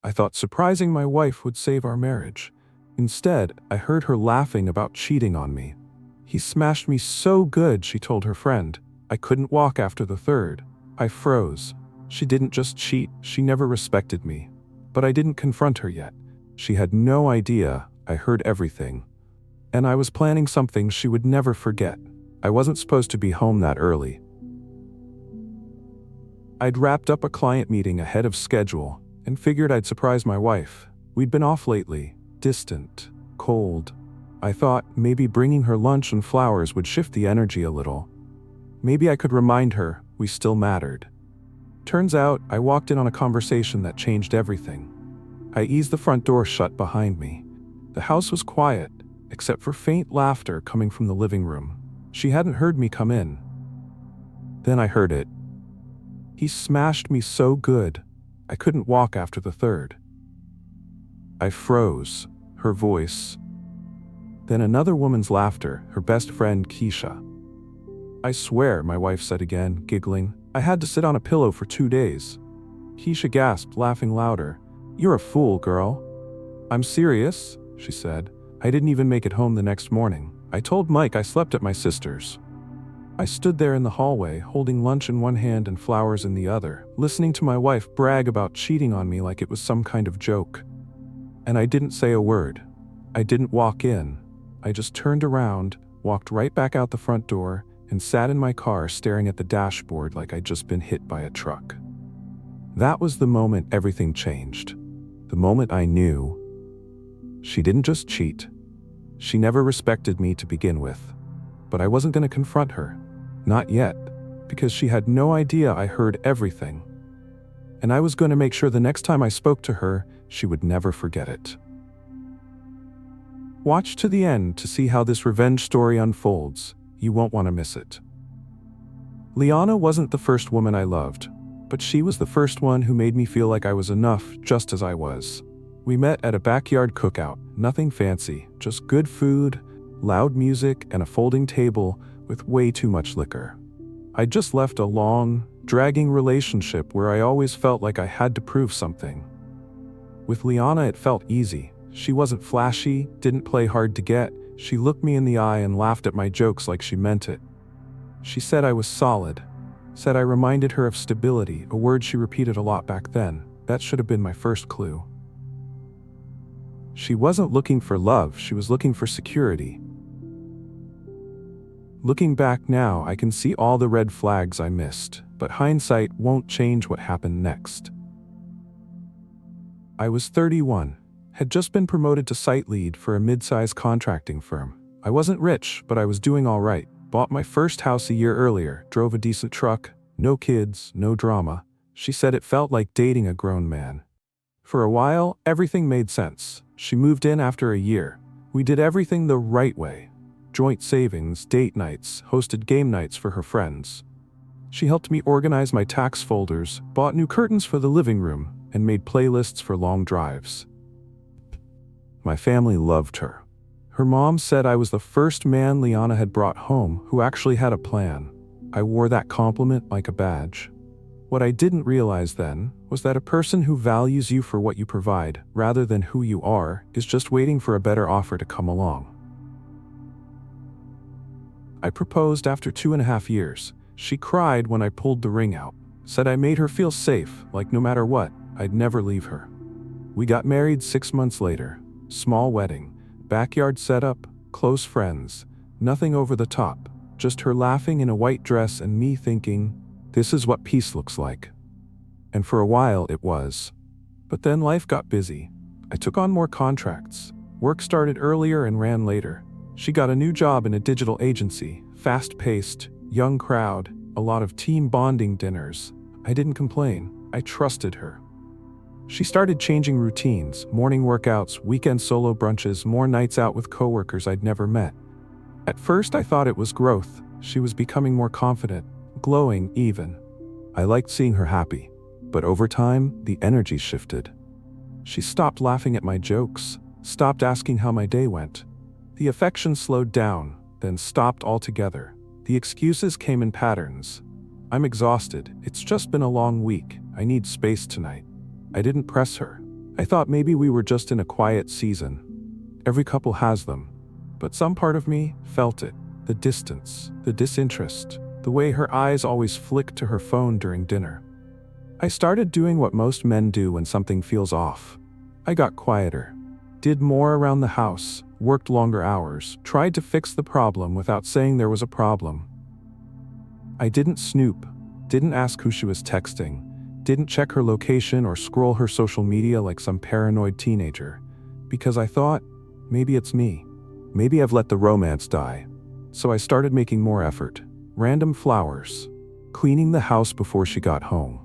I thought surprising my wife would save our marriage. Instead, I heard her laughing about cheating on me. "He smashed me so good," she told her friend. "I couldn't walk after the third." I froze. She didn't just cheat, she never respected me. But I didn't confront her yet. She had no idea I heard everything. And I was planning something she would never forget. I wasn't supposed to be home that early. I'd wrapped up a client meeting ahead of schedule and figured I'd surprise my wife. We'd been off lately, distant, cold. I thought maybe bringing her lunch and flowers would shift the energy a little. Maybe I could remind her we still mattered. Turns out I walked in on a conversation that changed everything. I eased the front door shut behind me. The house was quiet, except for faint laughter coming from the living room. She hadn't heard me come in. Then I heard it. "He smashed me so good, I couldn't walk after the third." I froze, her voice. Then another woman's laughter, her best friend Keisha. "I swear," my wife said again, giggling, "I had to sit on a pillow for 2 days." Keisha gasped, laughing louder. "You're a fool, girl." "I'm serious," she said. "I didn't even make it home the next morning. I told Mike I slept at my sister's." I stood there in the hallway, holding lunch in one hand and flowers in the other, listening to my wife brag about cheating on me like it was some kind of joke. And I didn't say a word. I didn't walk in. I just turned around, walked right back out the front door, and sat in my car staring at the dashboard like I'd just been hit by a truck. That was the moment everything changed. The moment I knew she didn't just cheat. She never respected me to begin with. But I wasn't going to confront her. Not yet, because she had no idea I heard everything. And I was going to make sure the next time I spoke to her, she would never forget it. Watch to the end to see how this revenge story unfolds. You won't want to miss it. Liana wasn't the first woman I loved, but she was the first one who made me feel like I was enough just as I was. We met at a backyard cookout, nothing fancy, just good food, loud music, and a folding table with way too much liquor. I'd just left a long, dragging relationship where I always felt like I had to prove something. With Liana it felt easy. She wasn't flashy, didn't play hard to get. She looked me in the eye and laughed at my jokes like she meant it. She said I was solid, said I reminded her of stability, a word she repeated a lot back then. That should have been my first clue. She wasn't looking for love, she was looking for security. Looking back now, I can see all the red flags I missed, but hindsight won't change what happened next. I was 31, had just been promoted to site lead for a mid-size contracting firm. I wasn't rich, but I was doing all right. Bought my first house a year earlier, drove a decent truck, no kids, no drama. She said it felt like dating a grown man. For a while, everything made sense. She moved in after a year. We did everything the right way. Joint savings, date nights, hosted game nights for her friends. She helped me organize my tax folders, bought new curtains for the living room, and made playlists for long drives. My family loved her. Her mom said I was the first man Liana had brought home who actually had a plan. I wore that compliment like a badge. What I didn't realize then was that a person who values you for what you provide, rather than who you are, is just waiting for a better offer to come along. I proposed after 2.5 years. She cried when I pulled the ring out, said I made her feel safe, like no matter what, I'd never leave her. We got married 6 months later. Small wedding, backyard setup, close friends, nothing over the top, just her laughing in a white dress and me thinking, this is what peace looks like. And for a while it was. But then life got busy. I took on more contracts. Work started earlier and ran later. She got a new job in a digital agency, fast-paced, young crowd, a lot of team bonding dinners. I didn't complain. I trusted her. She started changing routines, morning workouts, weekend solo brunches, more nights out with coworkers I'd never met. At first I thought it was growth. She was becoming more confident, glowing even. I liked seeing her happy. But over time, the energy shifted. She stopped laughing at my jokes, stopped asking how my day went. The affection slowed down, then stopped altogether. The excuses came in patterns. I'm exhausted. It's just been a long week. I need space tonight. I didn't press her. I thought maybe we were just in a quiet season. Every couple has them. But some part of me felt it. The distance, the disinterest, the way her eyes always flicked to her phone during dinner. I started doing what most men do when something feels off. I got quieter, did more around the house, worked longer hours, tried to fix the problem without saying there was a problem. I didn't snoop, didn't ask who she was texting, didn't check her location or scroll her social media like some paranoid teenager, because I thought, maybe it's me. Maybe I've let the romance die. So I started making more effort. Random flowers, cleaning the house before she got home,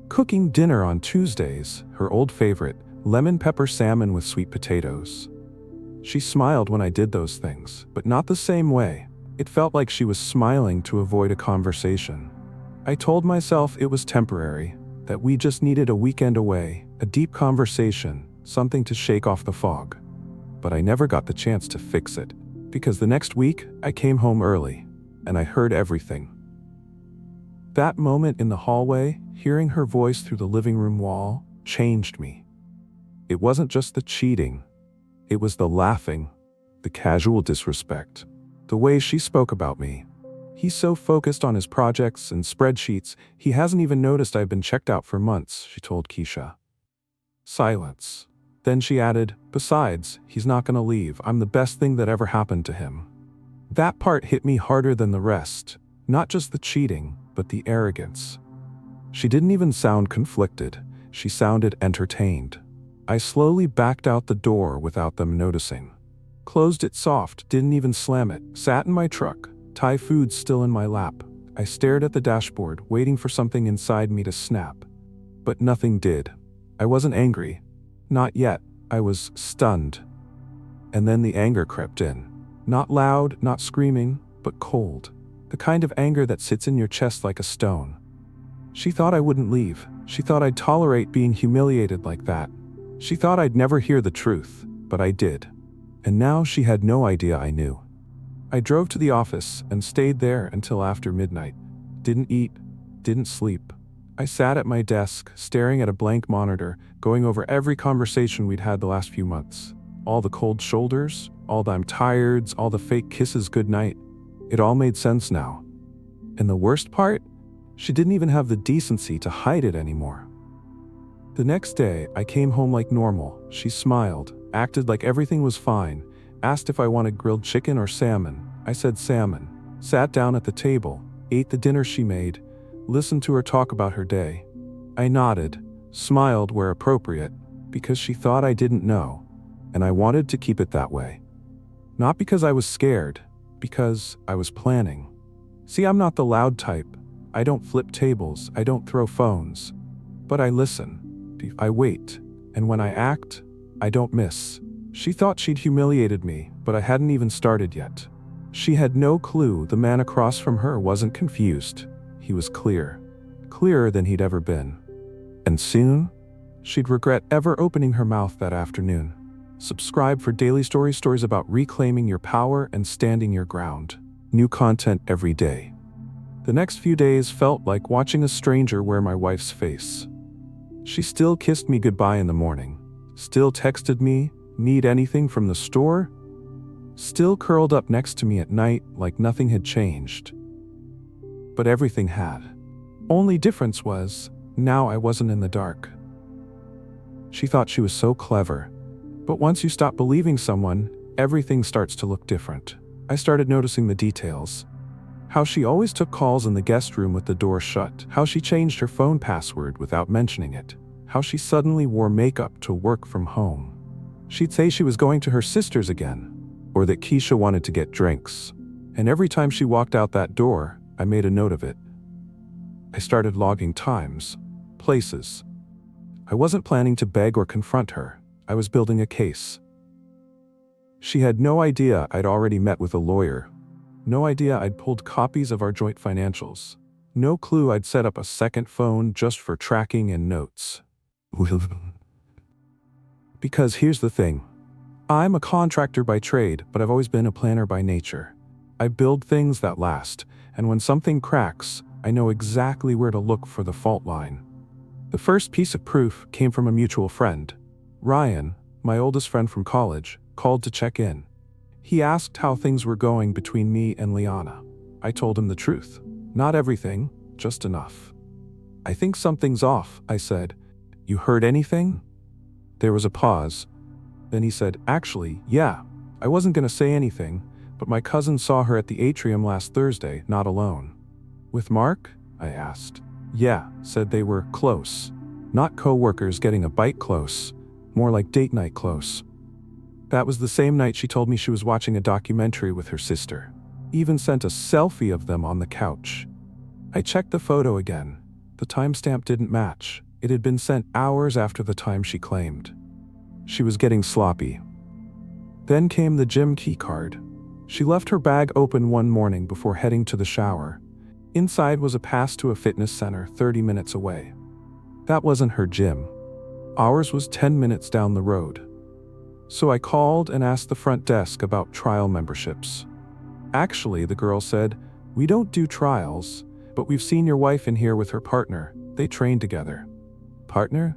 cooking dinner on Tuesdays, her old favorite, lemon pepper salmon with sweet potatoes. She smiled when I did those things, but not the same way. It felt like she was smiling to avoid a conversation. I told myself it was temporary, that we just needed a weekend away, a deep conversation, something to shake off the fog. But I never got the chance to fix it, because the next week I came home early, and I heard everything. That moment in the hallway, hearing her voice through the living room wall, changed me. It wasn't just the cheating. It was the laughing, the casual disrespect, the way she spoke about me. He's so focused on his projects and spreadsheets, he hasn't even noticed I've been checked out for months, she told Keisha. Silence. Then she added, besides, he's not gonna leave. I'm the best thing that ever happened to him. That part hit me harder than the rest. Not just the cheating, but the arrogance. She didn't even sound conflicted. She sounded entertained. I slowly backed out the door without them noticing. Closed it soft, didn't even slam it. Sat in my truck, Thai food still in my lap. I stared at the dashboard, waiting for something inside me to snap. But nothing did. I wasn't angry. Not yet. I was stunned. And then the anger crept in. Not loud, not screaming, but cold. The kind of anger that sits in your chest like a stone. She thought I wouldn't leave. She thought I'd tolerate being humiliated like that. She thought I'd never hear the truth, but I did. And now she had no idea I knew. I drove to the office and stayed there until after midnight. Didn't eat, didn't sleep. I sat at my desk, staring at a blank monitor, going over every conversation we'd had the last few months. All the cold shoulders, all the I'm tired, all the fake kisses goodnight. It all made sense now. And the worst part? She didn't even have the decency to hide it anymore. The next day, I came home like normal. She smiled, acted like everything was fine, asked if I wanted grilled chicken or salmon. I said salmon. Sat down at the table, ate the dinner she made, listened to her talk about her day. I nodded, smiled where appropriate, because she thought I didn't know, and I wanted to keep it that way. Not because I was scared, because I was planning. See, I'm not the loud type. I don't flip tables, I don't throw phones. But I listen. I wait, and when I act, I don't miss. She thought she'd humiliated me, but I hadn't even started yet. She had no clue the man across from her wasn't confused. He was clear. Clearer than he'd ever been. And soon, she'd regret ever opening her mouth that afternoon. Subscribe for daily stories about reclaiming your power and standing your ground. New content every day. The next few days felt like watching a stranger wear my wife's face. She still kissed me goodbye in the morning, still texted me, need anything from the store, still curled up next to me at night like nothing had changed. But everything had. Only difference was, now I wasn't in the dark. She thought she was so clever, but once you stop believing someone, everything starts to look different. I started noticing the details. How she always took calls in the guest room with the door shut. How she changed her phone password without mentioning it. How she suddenly wore makeup to work from home. She'd say she was going to her sister's again, or that Keisha wanted to get drinks. And every time she walked out that door, I made a note of it. I started logging times, places. I wasn't planning to beg or confront her. I was building a case. She had no idea I'd already met with a lawyer. No idea I'd pulled copies of our joint financials. No clue I'd set up a second phone just for tracking and notes. Because here's the thing. I'm a contractor by trade, but I've always been a planner by nature. I build things that last, and when something cracks, I know exactly where to look for the fault line. The first piece of proof came from a mutual friend. Ryan, my oldest friend from college, called to check in. He asked how things were going between me and Liana. I told him the truth. Not everything, just enough. I think something's off, I said. You heard anything? There was a pause. Then he said, actually, yeah. I wasn't going to say anything, but my cousin saw her at the atrium last Thursday, not alone. With Mark? I asked. Yeah, said they were close. Not co-workers getting a bite close, more like date night close. That was the same night she told me she was watching a documentary with her sister. Even sent a selfie of them on the couch. I checked the photo again. The timestamp didn't match. It had been sent hours after the time she claimed. She was getting sloppy. Then came the gym key card. She left her bag open one morning before heading to the shower. Inside was a pass to a fitness center 30 minutes away. That wasn't her gym. Ours was 10 minutes down the road. So I called and asked the front desk about trial memberships. Actually, the girl said, we don't do trials, but we've seen your wife in here with her partner. They train together. Partner?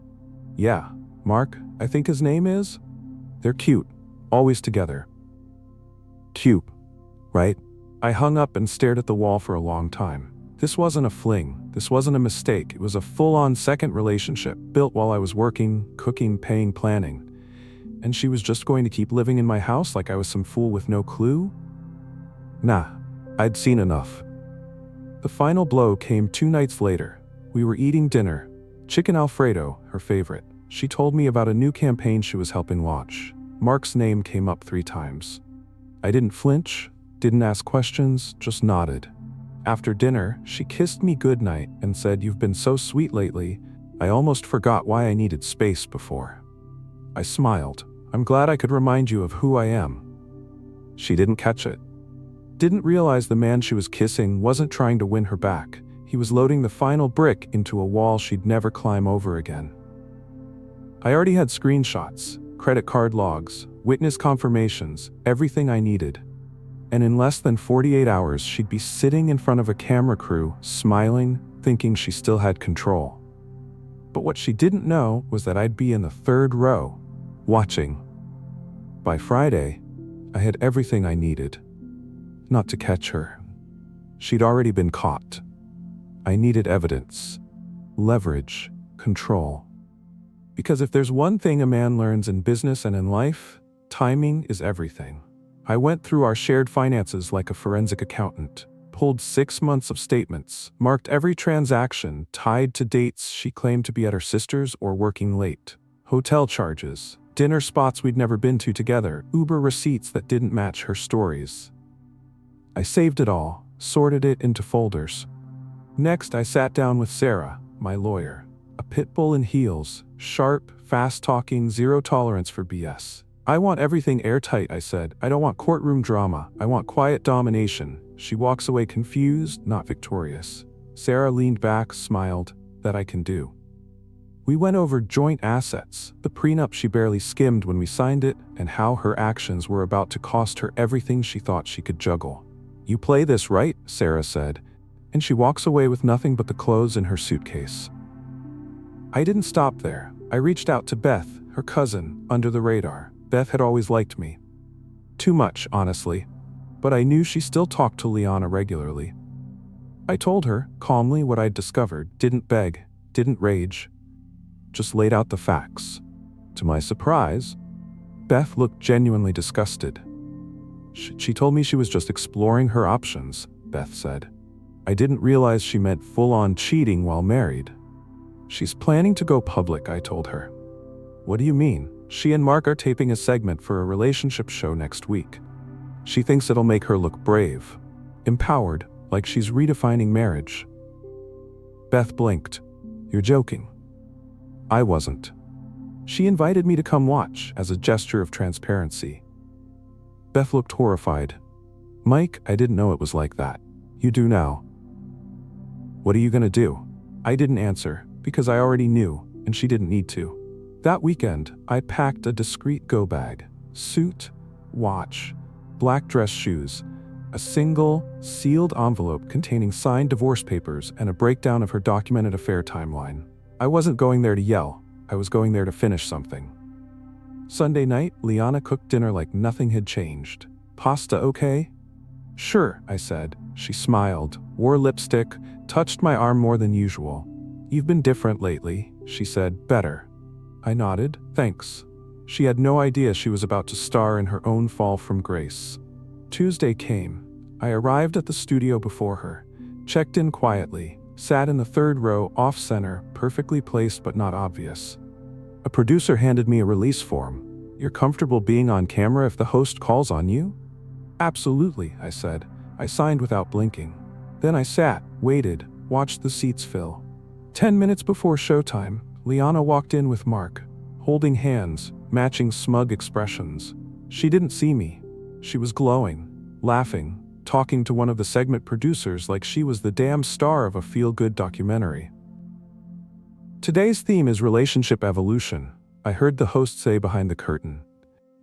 Yeah, Mark, I think his name is? They're cute, always together. Cute, right? I hung up and stared at the wall for a long time. This wasn't a fling. This wasn't a mistake. It was a full-on second relationship, built while I was working, cooking, paying, planning. And she was just going to keep living in my house like I was some fool with no clue? Nah, I'd seen enough. The final blow came 2 nights later. We were eating dinner. Chicken Alfredo, her favorite. She told me about a new campaign she was helping launch. Mark's name came up 3 times. I didn't flinch, didn't ask questions, just nodded. After dinner, she kissed me goodnight and said, you've been so sweet lately, I almost forgot why I needed space before. I smiled. I'm glad I could remind you of who I am. She didn't catch it. Didn't realize the man she was kissing wasn't trying to win her back. He was loading the final brick into a wall she'd never climb over again. I already had screenshots, credit card logs, witness confirmations, everything I needed. And in less than 48 hours, she'd be sitting in front of a camera crew, smiling, thinking she still had control. But what she didn't know was that I'd be in the 3rd row, watching. By Friday, I had everything I needed. Not to catch her. She'd already been caught. I needed evidence, leverage, control. Because if there's one thing a man learns in business and in life, timing is everything. I went through our shared finances like a forensic accountant, pulled 6 months of statements, marked every transaction tied to dates she claimed to be at her sister's or working late, hotel charges, dinner spots we'd never been to together, Uber receipts that didn't match her stories. I saved it all, sorted it into folders. Next, I sat down with Sarah, my lawyer. A pit bull in heels, sharp, fast-talking, zero tolerance for BS. I want everything airtight, I said. I don't want courtroom drama. I want quiet domination. She walks away confused, not victorious. Sarah leaned back, smiled. That I can do. We went over joint assets, the prenup she barely skimmed when we signed it, and how her actions were about to cost her everything she thought she could juggle. You play this right, Sarah said, and she walks away with nothing but the clothes in her suitcase. I didn't stop there. I reached out to Beth, her cousin, under the radar. Beth had always liked me. Too much, honestly. But I knew she still talked to Liana regularly. I told her, calmly, what I'd discovered, didn't beg, didn't rage, just laid out the facts. To my surprise, Beth looked genuinely disgusted. She told me she was just exploring her options, Beth said. I didn't realize she meant full-on cheating while married. She's planning to go public, I told her. What do you mean? She and Mark are taping a segment for a relationship show next week. She thinks it'll make her look brave, empowered, like she's redefining marriage. Beth blinked. You're joking. I wasn't. She invited me to come watch as a gesture of transparency. Beth looked horrified. Mike, I didn't know it was like that. You do now. What are you gonna do? I didn't answer, because I already knew, and she didn't need to. That weekend, I packed a discreet go bag, suit, watch, black dress shoes, a single, sealed envelope containing signed divorce papers and a breakdown of her documented affair timeline. I wasn't going there to yell, I was going there to finish something. Sunday night, Liana cooked dinner like nothing had changed. Pasta okay? Sure, I said. She smiled, wore lipstick, touched my arm more than usual. You've been different lately, she said. Better. I nodded, thanks. She had no idea she was about to star in her own fall from grace. Tuesday came. I arrived at the studio before her, checked in quietly, sat in the third row off-center, perfectly placed but not obvious. A producer handed me a release form. You're comfortable being on camera if the host calls on you? Absolutely, I said. I signed without blinking. Then I sat, waited, watched the seats fill. 10 minutes before showtime, Liana walked in with Mark, holding hands, matching smug expressions. She didn't see me. She was glowing, laughing, talking to one of the segment producers like she was the damn star of a feel-good documentary. Today's theme is relationship evolution, I heard the host say behind the curtain.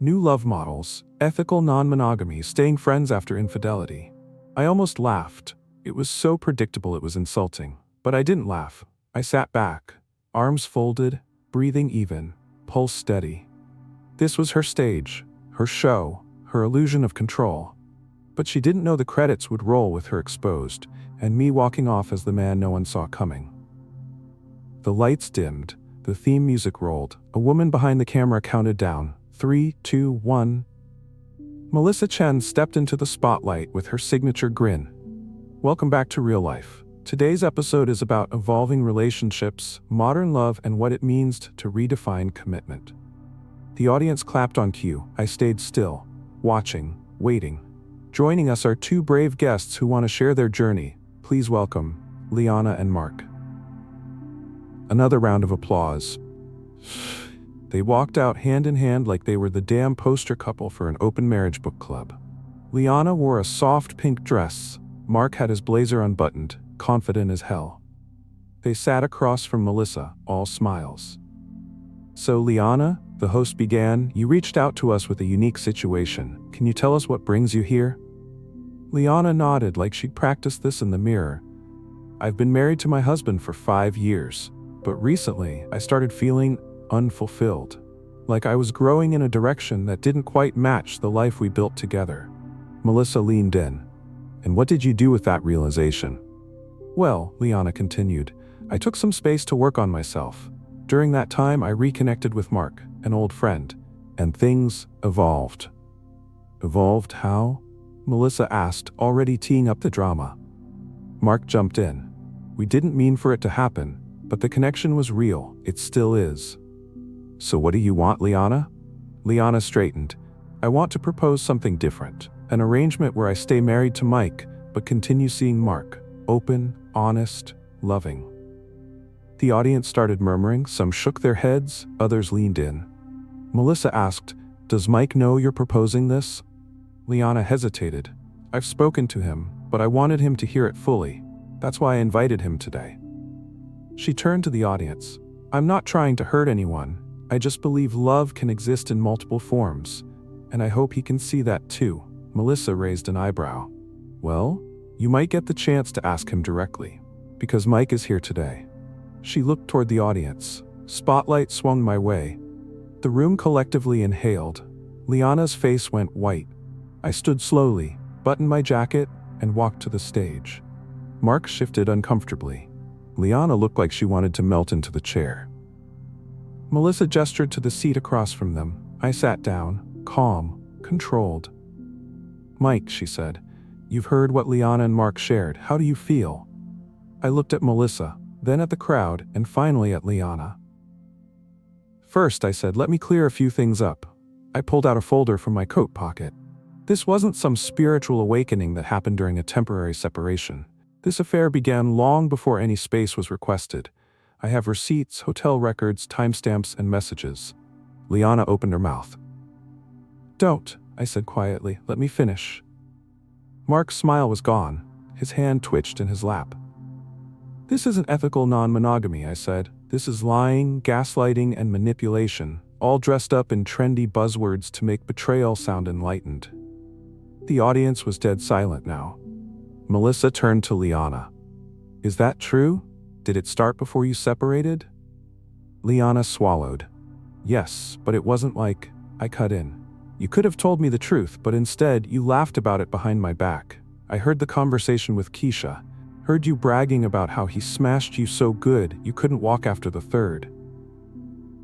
New love models, ethical non-monogamy, staying friends after infidelity. I almost laughed. It was so predictable it was insulting. But I didn't laugh. I sat back, arms folded, breathing even, pulse steady. This was her stage, her show, her illusion of control. But she didn't know the credits would roll with her exposed, and me walking off as the man no one saw coming. The lights dimmed, the theme music rolled, a woman behind the camera counted down, 3, 2, 1. Melissa Chen stepped into the spotlight with her signature grin. Welcome back to real life. Today's episode is about evolving relationships, modern love, and what it means to redefine commitment. The audience clapped on cue. I stayed still, watching, waiting. Joining us are two brave guests who want to share their journey. Please welcome Liana and Mark. Another round of applause. They walked out hand in hand like they were the damn poster couple for an open marriage book club. Liana wore a soft pink dress. Mark had his blazer unbuttoned, confident as hell. They sat across from Melissa, all smiles. So Liana, the host began, you reached out to us with a unique situation. Can you tell us what brings you here? Liana nodded like she'd practiced this in the mirror. I've been married to my husband for 5 years, but recently I started feeling unfulfilled. Like I was growing in a direction that didn't quite match the life we built together. Melissa leaned in. And what did you do with that realization? Well, Liana continued, I took some space to work on myself. During that time, I reconnected with Mark, an old friend, and things evolved. Evolved how? Melissa asked, already teeing up the drama. Mark jumped in. We didn't mean for it to happen, but the connection was real. It still is. So what do you want, Liana? Liana straightened. I want to propose something different. An arrangement where I stay married to Mike, but continue seeing Mark. Open, honest, loving. The audience started murmuring, some shook their heads, others leaned in. Melissa asked, does Mike know you're proposing this? Liana hesitated. I've spoken to him, but I wanted him to hear it fully. That's why I invited him today. She turned to the audience. I'm not trying to hurt anyone. I just believe love can exist in multiple forms, and I hope he can see that too. Melissa raised an eyebrow. Well, you might get the chance to ask him directly, because Mike is here today. She looked toward the audience. Spotlight swung my way. The room collectively inhaled. Liana's face went white. I stood slowly, buttoned my jacket, and walked to the stage. Mark shifted uncomfortably. Liana looked like she wanted to melt into the chair. Melissa gestured to the seat across from them. I sat down, calm, controlled. Mike, she said, you've heard what Liana and Mark shared. How do you feel? I looked at Melissa, then at the crowd, and finally at Liana. First, I said, let me clear a few things up. I pulled out a folder from my coat pocket. This wasn't some spiritual awakening that happened during a temporary separation. This affair began long before any space was requested. I have receipts, hotel records, timestamps, and messages. Liana opened her mouth. Don't, I said quietly. Let me finish. Mark's smile was gone. His hand twitched in his lap. This isn't ethical non-monogamy, I said. This is lying, gaslighting, and manipulation, all dressed up in trendy buzzwords to make betrayal sound enlightened. The audience was dead silent now. Melissa turned to Liana. Is that true? Did it start before you separated? Liana swallowed. Yes, but it wasn't like I cut in. You could have told me the truth, but instead you laughed about it behind my back. I heard the conversation with Keisha. Heard you bragging about how he smashed you so good you couldn't walk after the third.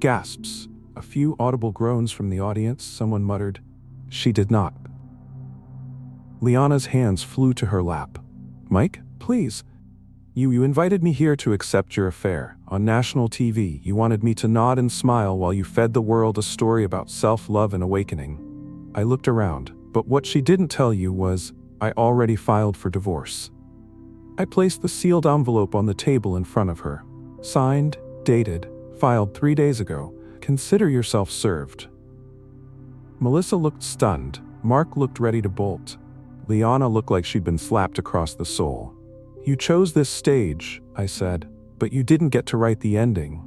Gasps. A few audible groans from the audience. Someone muttered, "She did not." Liana's hands flew to her lap. "Mike, please. You invited me here to accept your affair. On national TV, you wanted me to nod and smile while you fed the world a story about self-love and awakening." I looked around, but what she didn't tell you was, I already filed for divorce. I placed the sealed envelope on the table in front of her. Signed, dated, filed 3 days ago. Consider yourself served. Melissa looked stunned. Mark looked ready to bolt. Liana looked like she'd been slapped across the soul. "You chose this stage," I said, "but you didn't get to write the ending."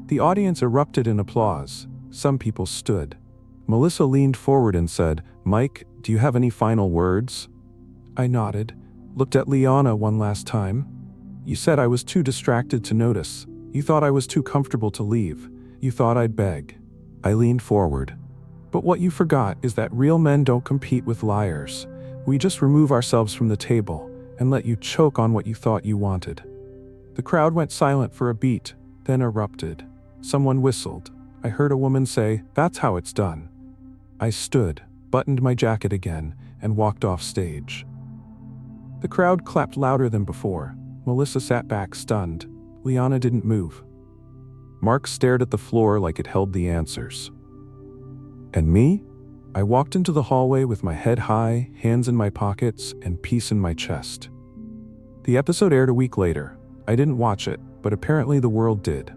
The audience erupted in applause. Some people stood. Melissa leaned forward and said, "Mike, do you have any final words?" I nodded, looked at Liana one last time. "You said I was too distracted to notice. You thought I was too comfortable to leave. You thought I'd beg." I leaned forward. "But what you forgot is that real men don't compete with liars. We just remove ourselves from the table and let you choke on what you thought you wanted." The crowd went silent for a beat, then erupted. Someone whistled. I heard a woman say, "That's how it's done." I stood, buttoned my jacket again, and walked off stage. The crowd clapped louder than before. Melissa sat back stunned. Liana didn't move. Mark stared at the floor like it held the answers. And me? I walked into the hallway with my head high, hands in my pockets, and peace in my chest. The episode aired a week later. I didn't watch it, but apparently the world did.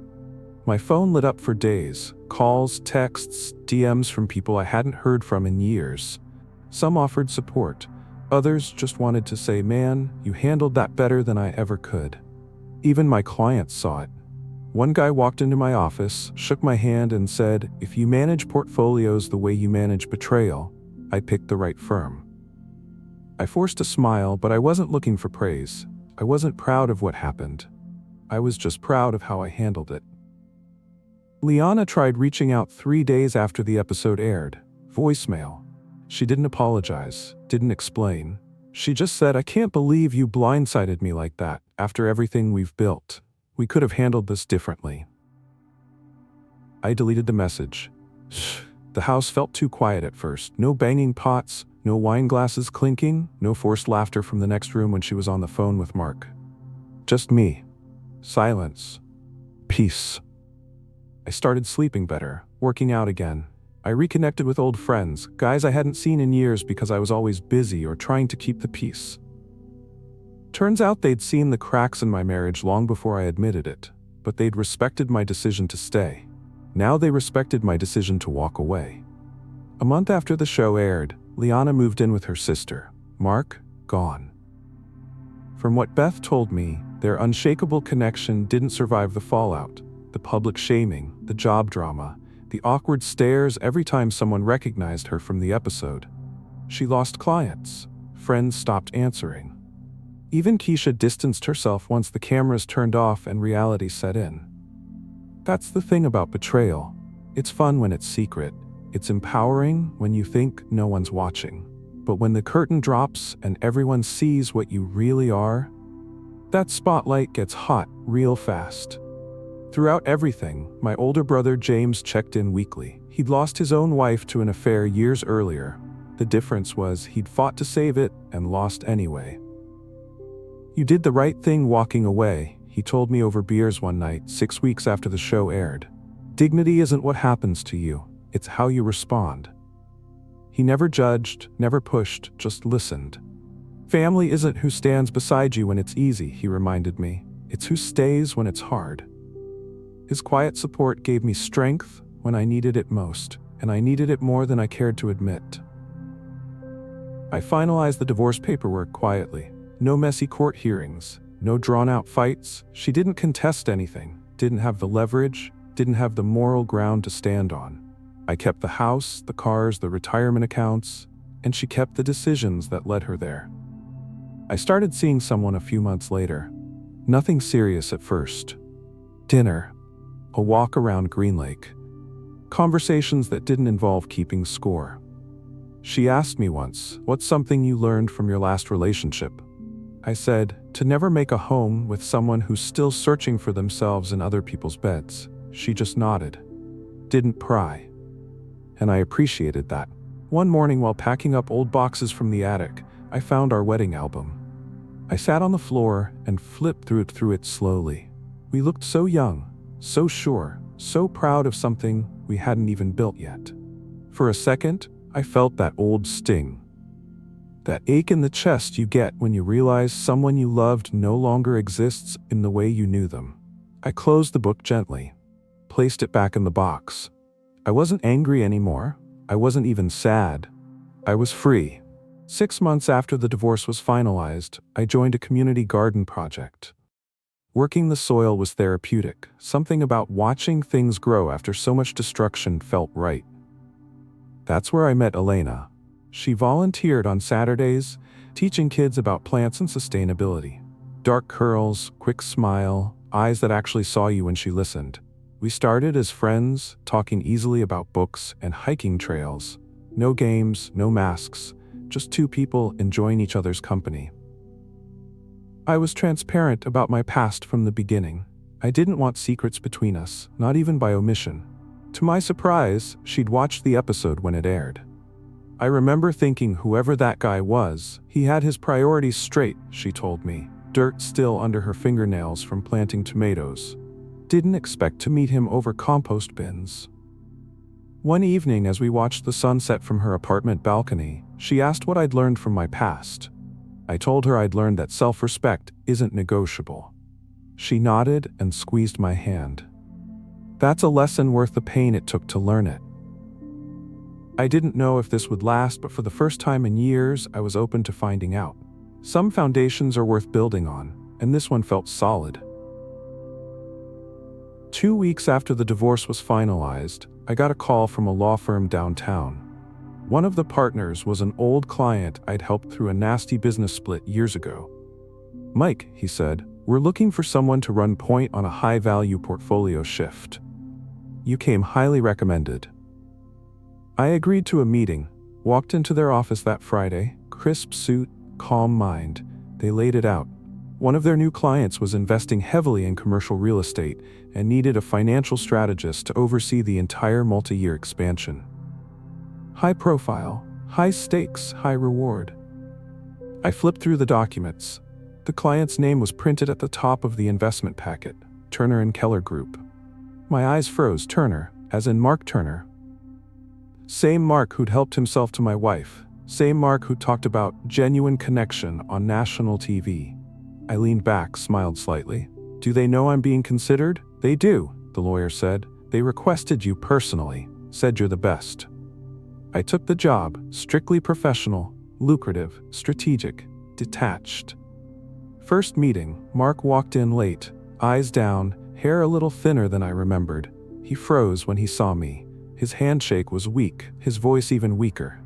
My phone lit up for days. Calls, texts, DMs from people I hadn't heard from in years. Some offered support. Others just wanted to say, "Man, you handled that better than I ever could." Even my clients saw it. One guy walked into my office, shook my hand, and said, "If you manage portfolios the way you manage betrayal, I picked the right firm." I forced a smile, but I wasn't looking for praise. I wasn't proud of what happened. I was just proud of how I handled it. Liana tried reaching out 3 days after the episode aired. Voicemail. She didn't apologize, didn't explain. She just said, "I can't believe you blindsided me like that after everything we've built. We could have handled this differently." I deleted the message. The house felt too quiet at first. No banging pots, no wine glasses clinking, no forced laughter from the next room when she was on the phone with Mark. Just me. Silence. Peace. I started sleeping better, working out again. I reconnected with old friends, guys I hadn't seen in years because I was always busy or trying to keep the peace. Turns out they'd seen the cracks in my marriage long before I admitted it, but they'd respected my decision to stay. Now they respected my decision to walk away. A month after the show aired, Liana moved in with her sister. Mark, gone. From what Beth told me, their unshakable connection didn't survive the fallout. The public shaming, the job drama, the awkward stares every time someone recognized her from the episode. She lost clients. Friends stopped answering. Even Keisha distanced herself once the cameras turned off and reality set in. That's the thing about betrayal. It's fun when it's secret. It's empowering when you think no one's watching. But when the curtain drops and everyone sees what you really are, that spotlight gets hot real fast. Throughout everything, my older brother James checked in weekly. He'd lost his own wife to an affair years earlier. The difference was he'd fought to save it and lost anyway. "You did the right thing walking away," he told me over beers one night, 6 weeks after the show aired. "Dignity isn't what happens to you, it's how you respond." He never judged, never pushed, just listened. "Family isn't who stands beside you when it's easy," he reminded me. "It's who stays when it's hard." His quiet support gave me strength when I needed it most, and I needed it more than I cared to admit. I finalized the divorce paperwork quietly. No messy court hearings, no drawn-out fights. She didn't contest anything, didn't have the leverage, didn't have the moral ground to stand on. I kept the house, the cars, the retirement accounts, and she kept the decisions that led her there. I started seeing someone a few months later. Nothing serious at first. Dinner. A walk around Green Lake. Conversations that didn't involve keeping score. She asked me once, "What's something you learned from your last relationship?" I said, "To never make a home with someone who's still searching for themselves in other people's beds." She just nodded. Didn't pry. And I appreciated that. One morning while packing up old boxes from the attic, I found our wedding album. I sat on the floor and flipped through it slowly. We looked so young, so sure, so proud of something we hadn't even built yet. For a second, I felt that old sting. That ache in the chest you get when you realize someone you loved no longer exists in the way you knew them. I closed the book gently, placed it back in the box. I wasn't angry anymore. I wasn't even sad. I was free. 6 months after the divorce was finalized, I joined a community garden project. Working the soil was therapeutic. Something about watching things grow after so much destruction felt right. That's where I met Elena. She volunteered on Saturdays, teaching kids about plants and sustainability. Dark curls, quick smile, eyes that actually saw you when she listened. We started as friends, talking easily about books and hiking trails. No games, no masks, just two people enjoying each other's company. I was transparent about my past from the beginning. I didn't want secrets between us, not even by omission. To my surprise, she'd watched the episode when it aired. I remember thinking whoever that guy was, he had his priorities straight, she told me, dirt still under her fingernails from planting tomatoes. Didn't expect to meet him over compost bins. One evening as we watched the sunset from her apartment balcony, she asked what I'd learned from my past. I told her I'd learned that self-respect isn't negotiable. She nodded and squeezed my hand. That's a lesson worth the pain it took to learn it. I didn't know if this would last, but for the first time in years, I was open to finding out. Some foundations are worth building on, and this one felt solid. 2 weeks after the divorce was finalized, I got a call from a law firm downtown. One of the partners was an old client I'd helped through a nasty business split years ago. "Mike," he said, "we're looking for someone to run point on a high-value portfolio shift. You came highly recommended." I agreed to a meeting, walked into their office that Friday, crisp suit, calm mind. They laid it out. One of their new clients was investing heavily in commercial real estate and needed a financial strategist to oversee the entire multi-year expansion. High profile, high stakes, high reward. I flipped through the documents. The client's name was printed at the top of the investment packet, Turner and Keller Group. My eyes froze. Turner, as in Mark Turner. Same Mark who'd helped himself to my wife. Same Mark who talked about genuine connection on national TV. I leaned back, smiled slightly. "Do they know I'm being considered?" "They do," the lawyer said. "They requested you personally, said you're the best." I took the job, strictly professional, lucrative, strategic, detached. First meeting, Mark walked in late, eyes down, hair a little thinner than I remembered. He froze when he saw me. His handshake was weak, his voice even weaker.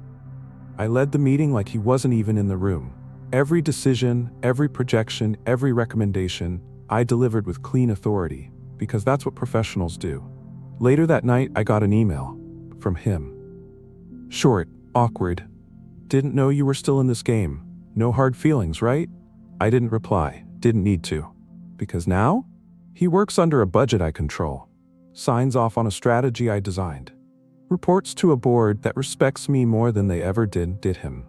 I led the meeting like he wasn't even in the room. Every decision, every projection, every recommendation, I delivered with clean authority, because that's what professionals do. Later that night, I got an email from him. Short, awkward. "Didn't know you were still in this game. No hard feelings, right?" I didn't reply, didn't need to. Because now, he works under a budget I control. Signs off on a strategy I designed. Reports to a board that respects me more than they ever did him.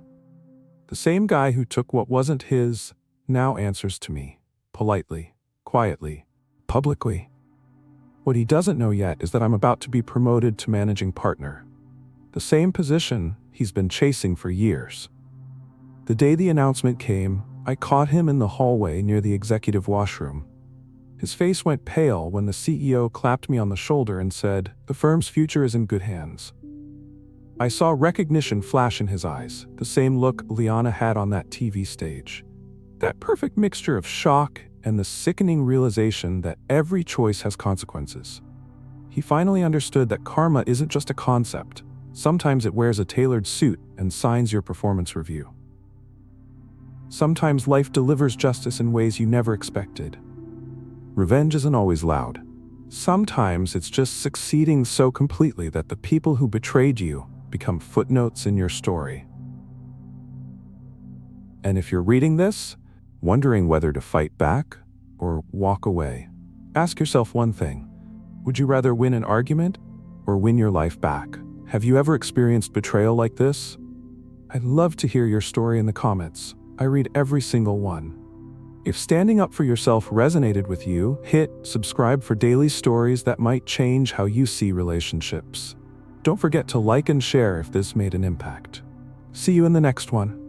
The same guy who took what wasn't his now answers to me, politely, quietly, publicly. What he doesn't know yet is that I'm about to be promoted to managing partner. The same position he's been chasing for years. The day the announcement came, I caught him in the hallway near the executive washroom. His face went pale when the CEO clapped me on the shoulder and said, "The firm's future is in good hands." I saw recognition flash in his eyes, the same look Liana had on that TV stage. That perfect mixture of shock and the sickening realization that every choice has consequences. He finally understood that karma isn't just a concept. Sometimes it wears a tailored suit and signs your performance review. Sometimes life delivers justice in ways you never expected. Revenge isn't always loud. Sometimes it's just succeeding so completely that the people who betrayed you become footnotes in your story. And if you're reading this, wondering whether to fight back or walk away, ask yourself one thing. Would you rather win an argument or win your life back? Have you ever experienced betrayal like this? I'd love to hear your story in the comments. I read every single one. If standing up for yourself resonated with you, hit subscribe for daily stories that might change how you see relationships. Don't forget to like and share if this made an impact. See you in the next one.